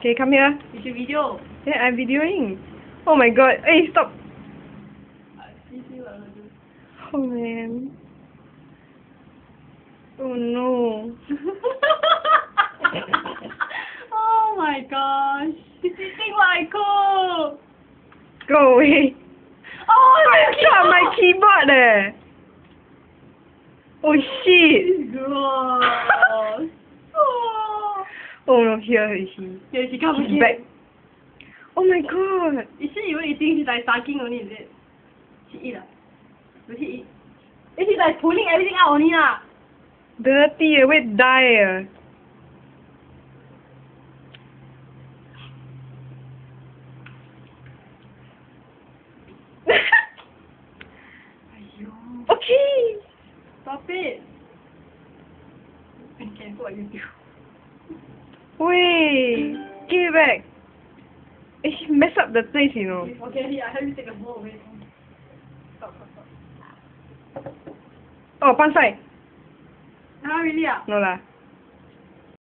Okay, come here. It's a video. Yeah, I'm videoing. Oh my god. Hey, stop. Oh man. Oh no. Oh my gosh. She's eating my cook. Go away. Oh I got my keyboard there. Oh shit. Gross. Oh. Oh no, here is he. Here she comes He's again. back. Oh my god. Is she even eating? She's like sucking only, is it? She eat ah? Will she eat? Is she like pulling everything out only lah? Dirty, wait, die. Okay. Stop it. I can't what you do. Wait. Give it back. She messed up the place, you know. You forget it. I help you take the bowl away. Stop. Oh, pansai. Ah, really ah? No lah.